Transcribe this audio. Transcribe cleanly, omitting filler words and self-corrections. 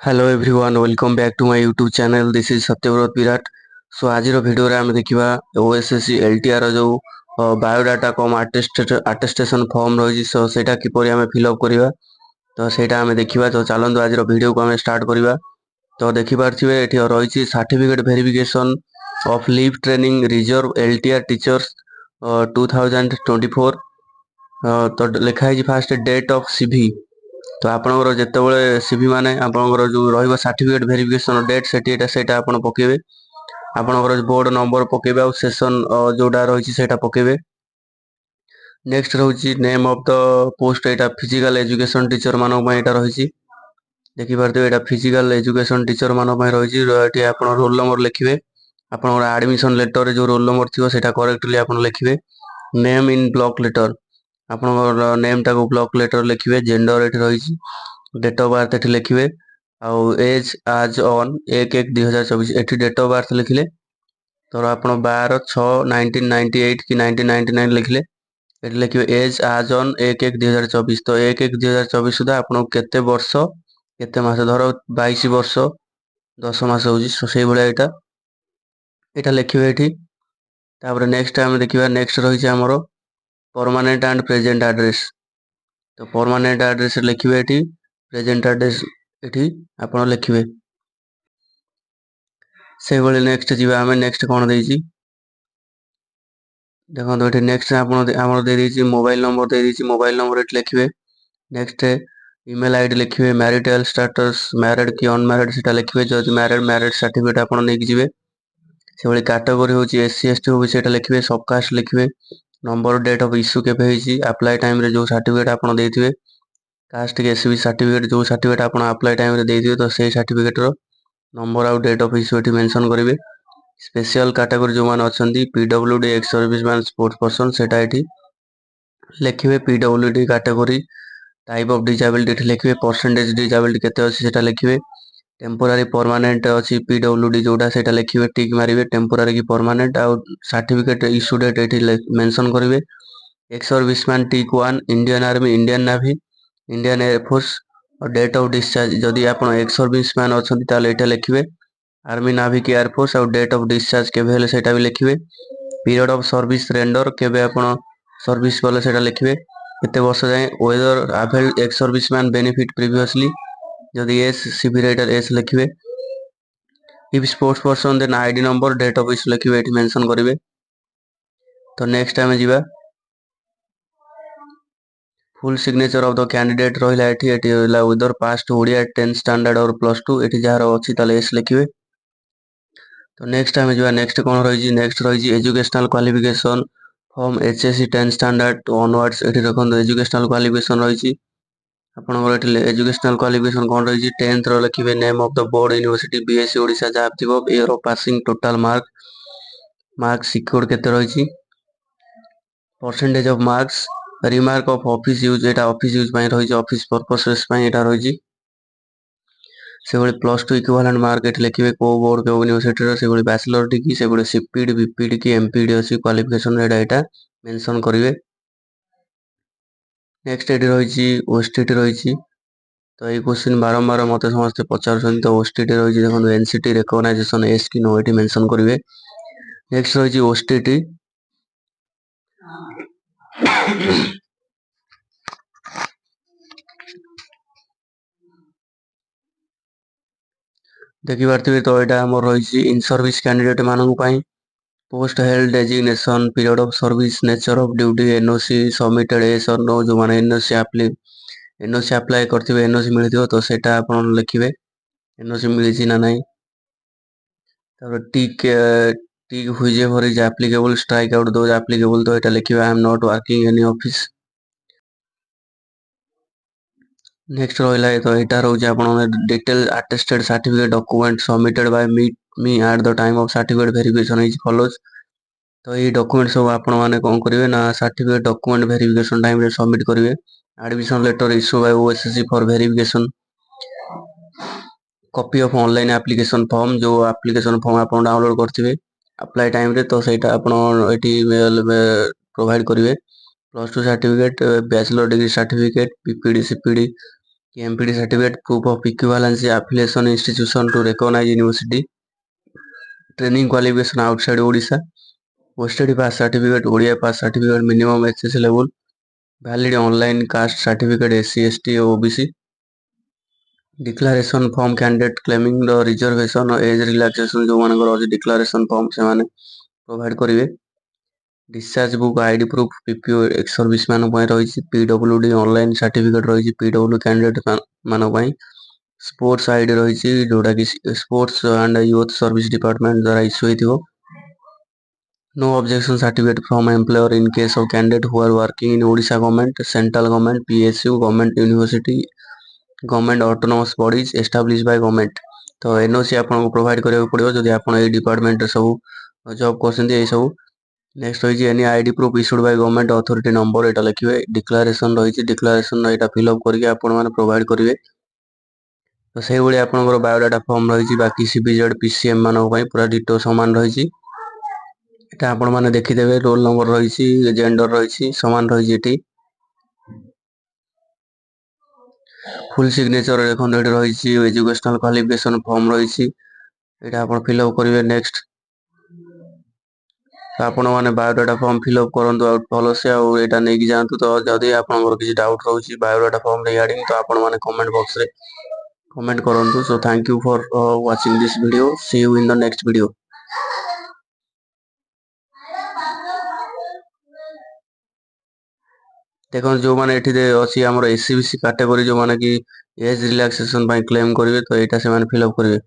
Hello everyone welcome back to my YouTube channel this is Satyabrata Virat. So आज video रे आमे देखिबा ओएसएससी एलटीआर जो बायोडाटा कम अटेस्टेशन फॉर्म रही सो सेटा किपरि आमे फिल अप करिवा तो सेटा आमे देखिबा। तो चलंतु आज वीडियो को आमे स्टार्ट करिवा। तो देखि पारथिबे एठी रही certificate verification of leave training reserve LTR teachers 2024। तो लिखाई फास्ट डेट ऑफ सीवी। तो आपनकर जेतेबेले सीवी माने आपनकर जो रहइबो सर्टिफिकेट वेरिफिकेशन डेट सेटा आपण पकेबे। आपनकर बोर्ड नंबर पकेबे और सेशन जोडा रहिछि सेटा पकेबे। नेक्स्ट रहउछि नेम ऑफ द पोस्ट एटा फिजिकल एजुकेशन टीचर मानक पय एटा रहिछि। देखि पारते एटा फिजिकल एजुकेशन टीचर मानक पय रहिछि। एटी आपण रोल नंबर लिखिबे। आपनकर एडमिशन लेटर रे जो रोल नंबर थिबो सेटा करेक्टली आपण लिखिबे। नेम इन ब्लॉक लेटर आपनकर नेम टाको ब्लॉक लेटर लिखिबे। जेंडर एठी रहिछि। डेट ऑफ बर्थ एठी लिखिबे और एज आज ऑन 1/1/2024 एठी डेट ऑफ बर्थ लिखिले तो आपण 12/6/1998 कि 1999 लिखिले एठी लिखिबे एज आज ऑन 1/1/2024। तो 1/1/2024 सुधा आपण केते वर्ष केते मास धरो 22 वर्ष 10 मास होउछि सो सेही भले एटा लिखिबे एठी। तापर नेक्स्ट टाइम देखिबा नेक्स्ट रहिछि हमरो परमानेंट एंड प्रेजेंट एड्रेस। तो परमानेंट एड्रेस लिखिबे एठी प्रेजेंट एड्रेस एठी आपण लिखिबे से भले। नेक्स्ट जीवा हमें नेक्स्ट कोन देइछि देखो तो एठी नेक्स्ट आपण हमर दे देइछि मोबाइल नंबर दे देइछि। मोबाइल नंबर एठी लिखिबे। नेक्स्ट ईमेल आईडी लिखिबे। मैरिटल स्टेटस मैरिड कि अनमैरिड सेटा लिखिबे। जदि मैरिड सर्टिफिकेट आपण नेकि जिवे से भले। कैटेगरी होछि एससी एसटी होबे सेटा लिखिबे। सबकास्ट लिखिबे। नंबर डेट ऑफ इश्यू केबे हेछि अप्लाई टाइम रे जो सर्टिफिकेट आपण देथिबे कास्ट के एसबी सर्टिफिकेट जो सर्टिफिकेट आपण अप्लाई टाइम रे देथिबे तो सेही सर्टिफिकेट रो नंबर आउ डेट ऑफ इश्यू एठी मेंशन करिवे। स्पेशल कैटेगरी जो मान अछंती PWD ex service man sports person सेटा एठी लिखिबे। PWD category type of disability एठी लिखिबे। परसेंटेज डिसेबिलिटी केते अछि सेटा लिखिबे। टेम्पोरारी परमानेंट अछि पीडब्ल्यूडी जोटा सेटा लिखिबे टिक मारिबे टेम्पोरारी की परमानेंट आउ सर्टिफिकेट इश्यू डेट एठी मेंशन करिवे। एक्स सर्विसमैन टिक 1 Indian army Indian navy Indian air force और डेट ऑफ डिस्चार्ज जदि आपण एक्स सर्विसमैन अछंती ताले एटा लिखिबे आर्मी नावी की एयरफोर्स और डेट ऑफ डिस्चार्ज केबे हेले सेटा भी लिखिबे। पीरियड ऑफ सर्विस रेंडर केबे आपण सर्विस बोले सेटा लिखिबे केते वर्ष जाय। Whether availed ex serviceman benefit previously जदि एस सीवी राइटर एस लिखिबे। If sports person then ID number date of issue लिखिबे एठी मेंशन करिवे। तो नेक्स्ट टाइम जीवा full signature of the candidate रहिला एठी रहिला विदर पास्ट ओडिया 10 स्टैंडर्ड और +2 एठी जहार अछि ताले एस लिखिबे। तो नेक्स्ट टाइम जीवा नेक्स्ट कोन रहिछि नेक्स्ट रहिछि educational qualification from HSC 10 standard onwards एठी रखन एजुकेशनल क्वालिफिकेशन रहिछि। आपनकर एठी एजुकेशनल क्वालिफिकेशन कोन रहिछि 10th रो लिखिबे। Name of the board university BSC Odisha जाथिबो। Year of passing total mark secured केते रहिछि। Percentage of marks remark of office use एटा ऑफिस यूज पय रहिछि ऑफिस पर्पसेस पय एटा रहिछि से भले +2 इक्विवेलेंट मार्क एठी लिखिबे को बोर्ड के यूनिवर्सिटी रो से भले बैचलर डिग्री से भले सीपीडी बीपीडी की एमपीडी अछि क्वालिफिकेशन एटा मेंशन करिवे। नेक्स्ट एठी रहिछि ओएसटीटी रहिछि। तो ये क्वेश्चन बारंबार मते समस्त पचारछन तो ओएसटीटी रहिछि देखो एनसीटी रिकॉग्नाइजेशन एस की नो एठी मेंशन करिवे। नेक्स्ट रहिछि ओएसटीटी देखि पारथिबे। तो एटा हमर रहिछि इन सर्विस कैंडिडेट मानन पय post held designation period of service nature of duty NOC submitted yes or no जो माने एनओसी अप्लाई करथिबे एनओसी मिलिथिबो तो सेटा आपण लिखिबे एनओसी मिलिछि ना नै। तापर tick whichever is applicable strike out those applicable तो एटा लिखिबे I am not working any office. Next रहिला तो एटा रहउछि आपण detail attested certificate document submitted by me at the time of certificate verification is follows. तो ये डॉक्यूमेंट सब आपण माने कोन करिवे ना सर्टिफिकेट डॉक्यूमेंट वेरिफिकेशन टाइम रे सबमिट करिवे। Admission letter issue by OSSC for verification copy of online application form जो एप्लीकेशन फॉर्म आपण डाउनलोड करथिबे अप्लाई टाइम रे तो सेटा आपण एठी मेल प्रोवाइड करिवे। +2 certificate bachelor degree certificate PPD CPD कि MPD certificate proof of equivalency affiliation institution to recognize university training qualification outside Odisha posted pass certificate Odia pass certificate minimum HS level valid online caste certificate SC ST OBC declaration form candidate claiming the reservation age relaxation जो मानकर अछि declaration form से माने provide करिवे discharge book ID proof PPO ex service man पय रहिछि PWD online certificate रहिछि PW candidate मान पय स्पोर्ट्स आईडी रहिछि जोटा कि sports and youth service department द्वारा इश्यू हेतिबो no objection certificate from employer in case of candidate who are working in Odisha government central government PSU government university government autonomous bodies establish by government तो NOC आपको provide करिया पड़िबो जदि आपण A department सब job करछन्ती ए सब नेक्स्ट होइछि any ID proof issued by government authority number एटा लिखिबे डिक्लेरेशन रहिछि डिक्लेरेशन एटा फिल अप करके आपण माने प्रोवाइड करिवे तो सेही भଳି आपनकर बायोडाटा फॉर्म रहिछि बाकी सीबीजेड पीसीएम मानक पय पूरा डिटो समान रहिछि एटा आपण माने देखि देबे रोल नंबर रहिछि जेंडर रहिछि समान रहिछि एठी फुल सिग्नेचर देखन एठी रहिछि एजुकेशनल क्वालिफिकेशन फॉर्म रहिछि एटा आपण फिल अप करिवे नेक्स्ट तो आपण माने बायोडाटा फॉर्म फिल अप करंतु आउट भलो से आ एटा नै कि जानतु तो जदि आपनकर किछि डाउट रहउछि बायोडाटा फॉर्म रिगार्डिंग तो आपण माने कमेंट बॉक्स रे कमेंट करंतु so thank you for watching this video see you in the next video देखो जो माने एठी दे अछि हमर एससीबीसी कैटेगरी जो माने कि एज रिलैक्सेशन बाय क्लेम करिवे तो एटा से माने फिल अप करिवे